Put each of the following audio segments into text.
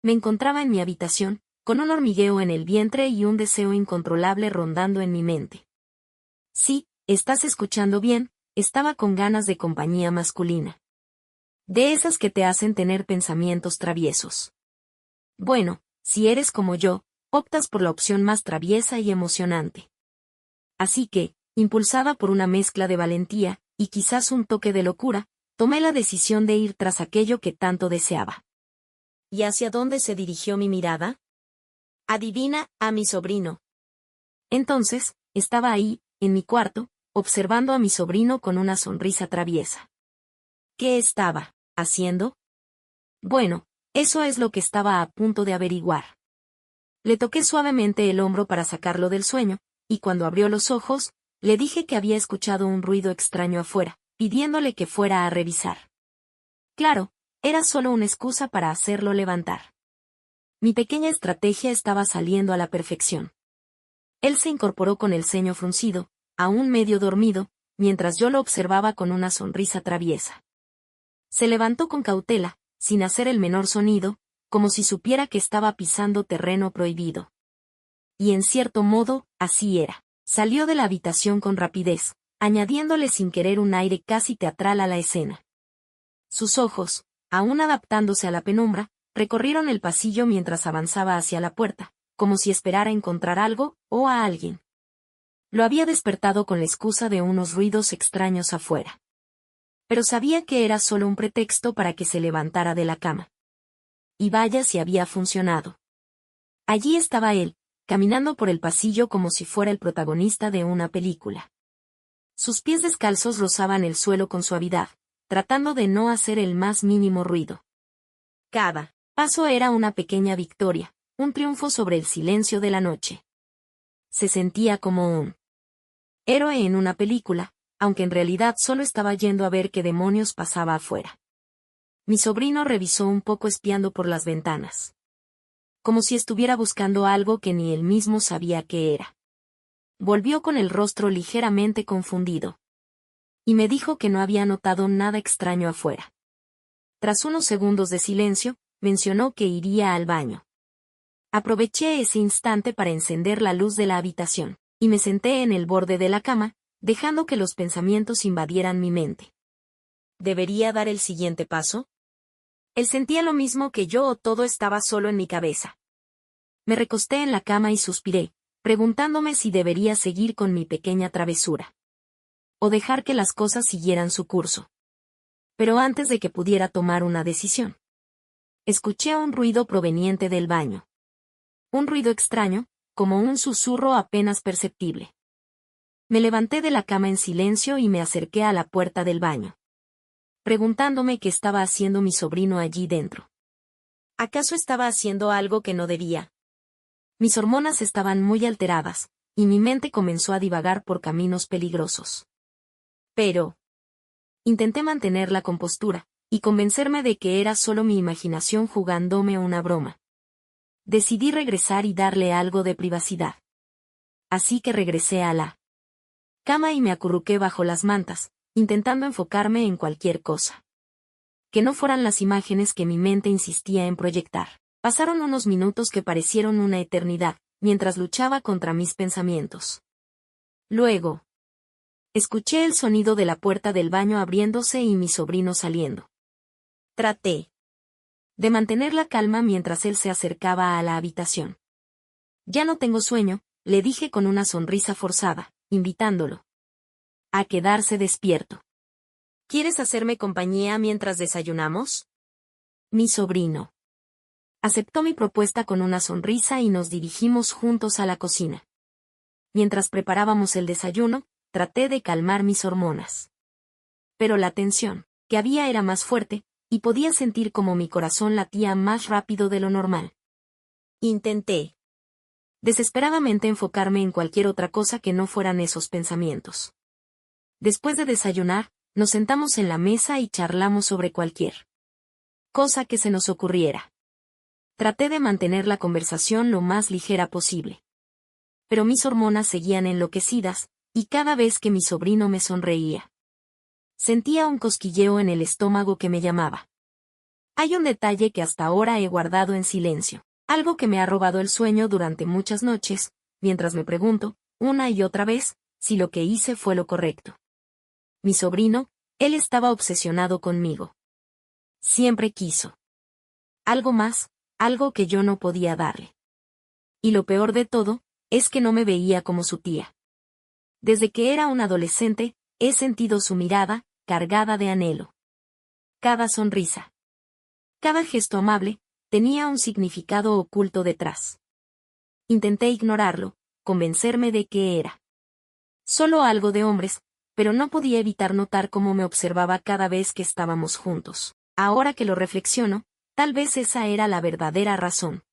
Me encontraba en mi habitación, con un hormigueo en el vientre y un deseo incontrolable rondando en mi mente. Sí, estás escuchando bien, estaba con ganas de compañía masculina. De esas que te hacen tener pensamientos traviesos. Bueno, si eres como yo, optas por la opción más traviesa y emocionante. Así que, impulsada por una mezcla de valentía, y quizás un toque de locura, tomé la decisión de ir tras aquello que tanto deseaba. ¿Y hacia dónde se dirigió mi mirada? Adivina, a mi sobrino. Entonces, estaba ahí, en mi cuarto, observando a mi sobrino con una sonrisa traviesa. ¿Qué estaba haciendo? Bueno, eso es lo que estaba a punto de averiguar. Le toqué suavemente el hombro para sacarlo del sueño, y cuando abrió los ojos, le dije que había escuchado un ruido extraño afuera, pidiéndole que fuera a revisar. Claro, era solo una excusa para hacerlo levantar. Mi pequeña estrategia estaba saliendo a la perfección. Él se incorporó con el ceño fruncido, aún medio dormido, mientras yo lo observaba con una sonrisa traviesa. Se levantó con cautela, sin hacer el menor sonido, como si supiera que estaba pisando terreno prohibido. Y en cierto modo, así era. Salió de la habitación con rapidez, añadiéndole sin querer un aire casi teatral a la escena. Sus ojos, aún adaptándose a la penumbra, recorrieron el pasillo mientras avanzaba hacia la puerta, como si esperara encontrar algo, o a alguien. Lo había despertado con la excusa de unos ruidos extraños afuera. Pero sabía que era solo un pretexto para que se levantara de la cama. Y vaya si había funcionado. Allí estaba él, caminando por el pasillo como si fuera el protagonista de una película. Sus pies descalzos rozaban el suelo con suavidad, tratando de no hacer el más mínimo ruido. Cada paso era una pequeña victoria, un triunfo sobre el silencio de la noche. Se sentía como un héroe en una película, aunque en realidad solo estaba yendo a ver qué demonios pasaba afuera. Mi sobrino revisó un poco espiando por las ventanas. Como si estuviera buscando algo que ni él mismo sabía qué era. Volvió con el rostro ligeramente confundido. Y me dijo que no había notado nada extraño afuera. Tras unos segundos de silencio, mencionó que iría al baño. Aproveché ese instante para encender la luz de la habitación, y me senté en el borde de la cama, dejando que los pensamientos invadieran mi mente. ¿Debería dar el siguiente paso? Él sentía lo mismo que yo o todo estaba solo en mi cabeza. Me recosté en la cama y suspiré, preguntándome si debería seguir con mi pequeña travesura. O dejar que las cosas siguieran su curso. Pero antes de que pudiera tomar una decisión, escuché un ruido proveniente del baño. Un ruido extraño, como un susurro apenas perceptible. Me levanté de la cama en silencio y me acerqué a la puerta del baño, preguntándome qué estaba haciendo mi sobrino allí dentro. ¿Acaso estaba haciendo algo que no debía? Mis hormonas estaban muy alteradas, y mi mente comenzó a divagar por caminos peligrosos. Pero intenté mantener la compostura, y convencerme de que era solo mi imaginación jugándome una broma. Decidí regresar y darle algo de privacidad. Así que regresé a la cama y me acurruqué bajo las mantas, intentando enfocarme en cualquier cosa. Que no fueran las imágenes que mi mente insistía en proyectar. Pasaron unos minutos que parecieron una eternidad, mientras luchaba contra mis pensamientos. Luego, escuché el sonido de la puerta del baño abriéndose y mi sobrino saliendo. Traté de mantener la calma mientras él se acercaba a la habitación. Ya no tengo sueño, le dije con una sonrisa forzada, invitándolo a quedarse despierto. ¿Quieres hacerme compañía mientras desayunamos? Mi sobrino aceptó mi propuesta con una sonrisa y nos dirigimos juntos a la cocina. Mientras preparábamos el desayuno, traté de calmar mis hormonas. Pero la tensión que había era más fuerte, y podía sentir como mi corazón latía más rápido de lo normal. Intenté desesperadamente enfocarme en cualquier otra cosa que no fueran esos pensamientos. Después de desayunar, nos sentamos en la mesa y charlamos sobre cualquier cosa que se nos ocurriera. Traté de mantener la conversación lo más ligera posible. Pero mis hormonas seguían enloquecidas, y cada vez que mi sobrino me sonreía, sentía un cosquilleo en el estómago que me llamaba. Hay un detalle que hasta ahora he guardado en silencio, algo que me ha robado el sueño durante muchas noches, mientras me pregunto, una y otra vez, si lo que hice fue lo correcto. Mi sobrino, él estaba obsesionado conmigo. Siempre quiso algo más, algo que yo no podía darle. Y lo peor de todo, es que no me veía como su tía. Desde que era un adolescente, he sentido su mirada, cargada de anhelo. Cada sonrisa, cada gesto amable, tenía un significado oculto detrás. Intenté ignorarlo, convencerme de que era solo algo de hombres, pero no podía evitar notar cómo me observaba cada vez que estábamos juntos. Ahora que lo reflexiono, tal vez esa era la verdadera razón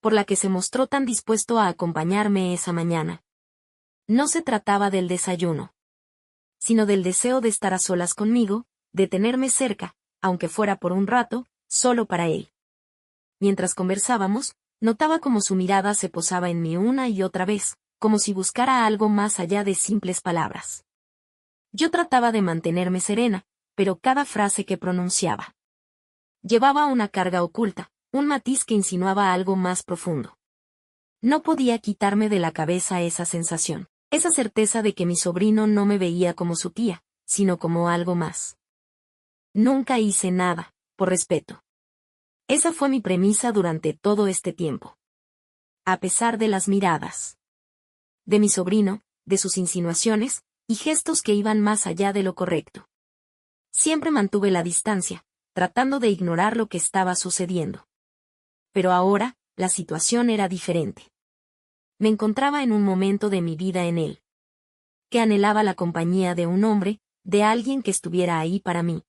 por la que se mostró tan dispuesto a acompañarme esa mañana. No se trataba del desayuno, sino del deseo de estar a solas conmigo, de tenerme cerca, aunque fuera por un rato, solo para él. Mientras conversábamos, notaba cómo su mirada se posaba en mí una y otra vez, como si buscara algo más allá de simples palabras. Yo trataba de mantenerme serena, pero cada frase que pronunciaba llevaba una carga oculta, un matiz que insinuaba algo más profundo. No podía quitarme de la cabeza esa sensación, esa certeza de que mi sobrino no me veía como su tía, sino como algo más. Nunca hice nada, por respeto. Esa fue mi premisa durante todo este tiempo. A pesar de las miradas de mi sobrino, de sus insinuaciones, y gestos que iban más allá de lo correcto. Siempre mantuve la distancia, tratando de ignorar lo que estaba sucediendo. Pero ahora, la situación era diferente. Me encontraba en un momento de mi vida en él, que anhelaba la compañía de un hombre, de alguien que estuviera ahí para mí,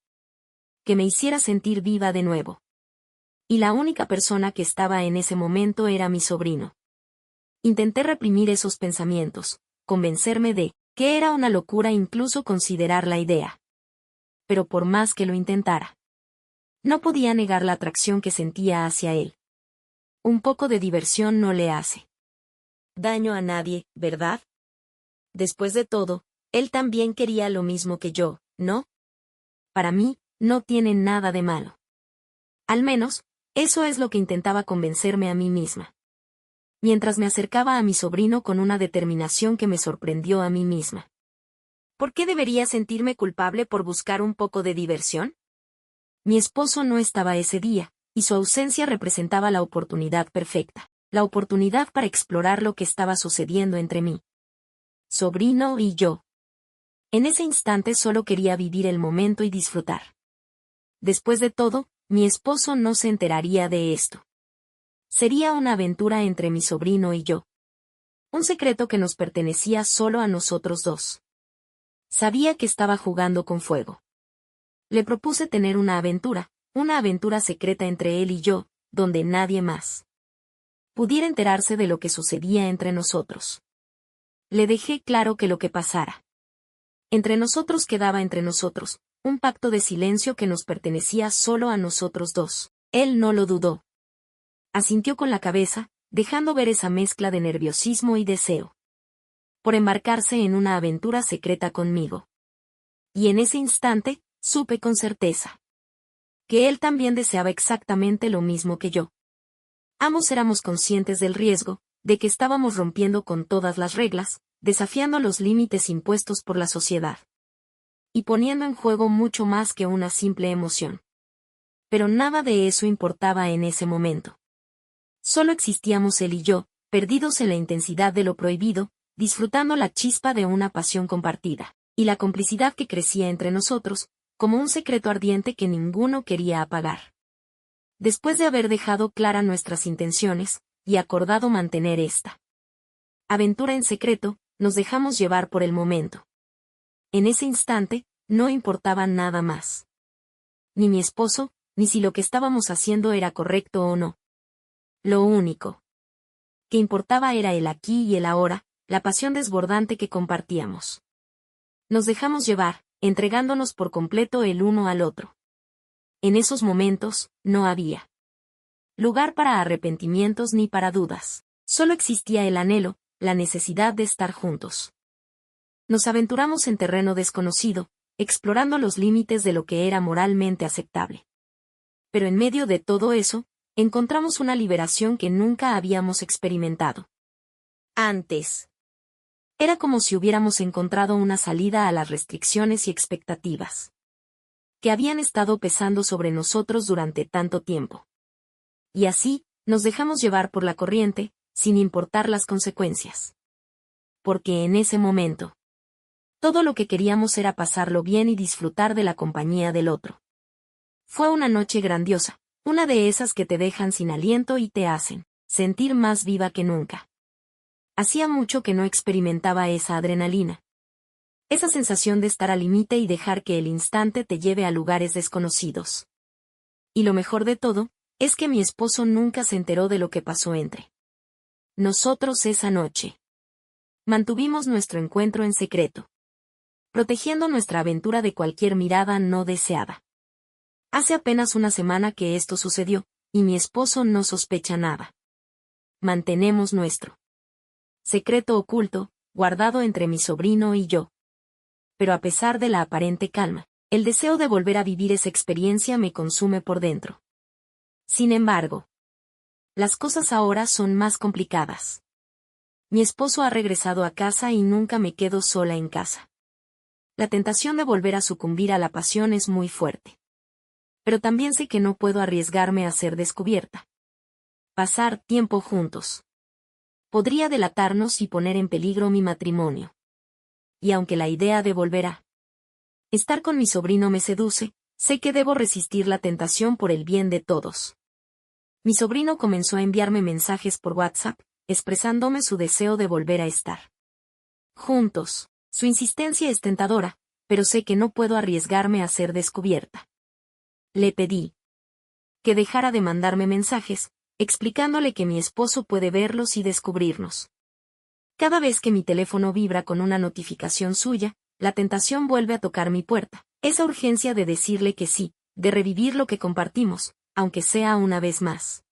que me hiciera sentir viva de nuevo. Y la única persona que estaba en ese momento era mi sobrino. Intenté reprimir esos pensamientos, convencerme de que era una locura incluso considerar la idea. Pero por más que lo intentara, no podía negar la atracción que sentía hacia él. Un poco de diversión no le hace daño a nadie, ¿verdad? Después de todo, él también quería lo mismo que yo, ¿no? Para mí, no tiene nada de malo. Al menos, eso es lo que intentaba convencerme a mí misma. Mientras me acercaba a mi sobrino con una determinación que me sorprendió a mí misma. ¿Por qué debería sentirme culpable por buscar un poco de diversión? Mi esposo no estaba ese día, y su ausencia representaba la oportunidad perfecta, la oportunidad para explorar lo que estaba sucediendo entre mí, sobrino y yo. En ese instante solo quería vivir el momento y disfrutar. Después de todo, mi esposo no se enteraría de esto. Sería una aventura entre mi sobrino y yo. Un secreto que nos pertenecía solo a nosotros dos. Sabía que estaba jugando con fuego. Le propuse tener una aventura secreta entre él y yo, donde nadie más pudiera enterarse de lo que sucedía entre nosotros. Le dejé claro que lo que pasara entre nosotros quedaba entre nosotros, un pacto de silencio que nos pertenecía solo a nosotros dos. Él no lo dudó. Asintió con la cabeza, dejando ver esa mezcla de nerviosismo y deseo por embarcarse en una aventura secreta conmigo. Y en ese instante, supe con certeza que él también deseaba exactamente lo mismo que yo. Ambos éramos conscientes del riesgo, de que estábamos rompiendo con todas las reglas, desafiando los límites impuestos por la sociedad. Y poniendo en juego mucho más que una simple emoción. Pero nada de eso importaba en ese momento. Solo existíamos él y yo, perdidos en la intensidad de lo prohibido, disfrutando la chispa de una pasión compartida, y la complicidad que crecía entre nosotros, como un secreto ardiente que ninguno quería apagar. Después de haber dejado clara nuestras intenciones, y acordado mantener esta aventura en secreto, nos dejamos llevar por el momento. En ese instante, no importaba nada más. Ni mi esposo, ni si lo que estábamos haciendo era correcto o no. Lo único que importaba era el aquí y el ahora, la pasión desbordante que compartíamos. Nos dejamos llevar, entregándonos por completo el uno al otro. En esos momentos, no había lugar para arrepentimientos ni para dudas. Solo existía el anhelo, la necesidad de estar juntos. Nos aventuramos en terreno desconocido, explorando los límites de lo que era moralmente aceptable. Pero en medio de todo eso, encontramos una liberación que nunca habíamos experimentado antes. Era como si hubiéramos encontrado una salida a las restricciones y expectativas que habían estado pesando sobre nosotros durante tanto tiempo. Y así, nos dejamos llevar por la corriente, sin importar las consecuencias. Porque en ese momento, todo lo que queríamos era pasarlo bien y disfrutar de la compañía del otro. Fue una noche grandiosa, una de esas que te dejan sin aliento y te hacen sentir más viva que nunca. Hacía mucho que no experimentaba esa adrenalina. Esa sensación de estar al límite y dejar que el instante te lleve a lugares desconocidos. Y lo mejor de todo, es que mi esposo nunca se enteró de lo que pasó entre nosotros esa noche. Mantuvimos nuestro encuentro en secreto, protegiendo nuestra aventura de cualquier mirada no deseada. Hace apenas una semana que esto sucedió, y mi esposo no sospecha nada. Mantenemos nuestro secreto oculto, guardado entre mi sobrino y yo. Pero a pesar de la aparente calma, el deseo de volver a vivir esa experiencia me consume por dentro. Sin embargo, las cosas ahora son más complicadas. Mi esposo ha regresado a casa y nunca me quedo sola en casa. La tentación de volver a sucumbir a la pasión es muy fuerte. Pero también sé que no puedo arriesgarme a ser descubierta. Pasar tiempo juntos podría delatarnos y poner en peligro mi matrimonio. Y aunque la idea de volver a estar con mi sobrino me seduce, sé que debo resistir la tentación por el bien de todos. Mi sobrino comenzó a enviarme mensajes por WhatsApp, expresándome su deseo de volver a estar juntos. Su insistencia es tentadora, pero sé que no puedo arriesgarme a ser descubierta. Le pedí que dejara de mandarme mensajes, explicándole que mi esposo puede verlos y descubrirnos. Cada vez que mi teléfono vibra con una notificación suya, la tentación vuelve a tocar mi puerta. Esa urgencia de decirle que sí, de revivir lo que compartimos, aunque sea una vez más.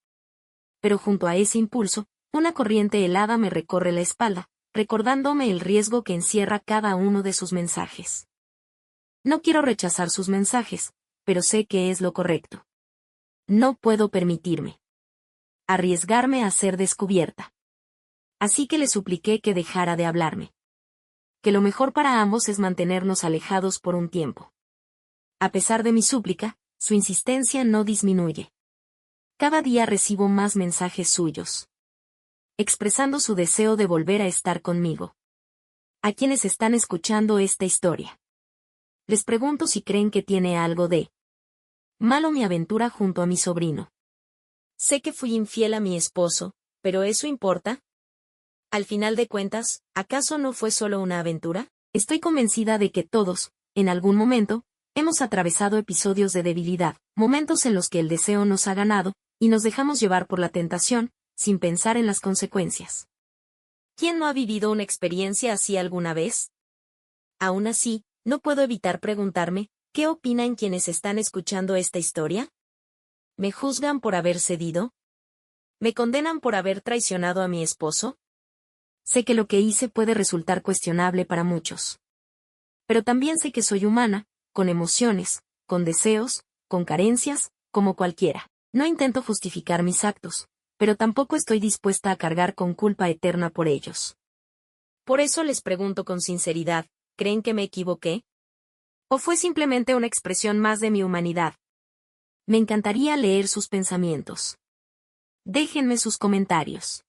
Pero junto a ese impulso, una corriente helada me recorre la espalda, recordándome el riesgo que encierra cada uno de sus mensajes. No quiero rechazar sus mensajes, pero sé que es lo correcto. No puedo permitirme arriesgarme a ser descubierta. Así que le supliqué que dejara de hablarme. Que lo mejor para ambos es mantenernos alejados por un tiempo. A pesar de mi súplica, su insistencia no disminuye. Cada día recibo más mensajes suyos, expresando su deseo de volver a estar conmigo. A quienes están escuchando esta historia, les pregunto si creen que tiene algo de malo mi aventura junto a mi sobrino. Sé que fui infiel a mi esposo, pero ¿eso importa? Al final de cuentas, ¿acaso no fue solo una aventura? Estoy convencida de que todos, en algún momento, hemos atravesado episodios de debilidad, momentos en los que el deseo nos ha ganado, y nos dejamos llevar por la tentación, sin pensar en las consecuencias. ¿Quién no ha vivido una experiencia así alguna vez? Aún así, no puedo evitar preguntarme, ¿qué opinan quienes están escuchando esta historia? ¿Me juzgan por haber cedido? ¿Me condenan por haber traicionado a mi esposo? Sé que lo que hice puede resultar cuestionable para muchos. Pero también sé que soy humana, con emociones, con deseos, con carencias, como cualquiera. No intento justificar mis actos, pero tampoco estoy dispuesta a cargar con culpa eterna por ellos. Por eso les pregunto con sinceridad, ¿creen que me equivoqué? ¿O fue simplemente una expresión más de mi humanidad? Me encantaría leer sus pensamientos. Déjenme sus comentarios.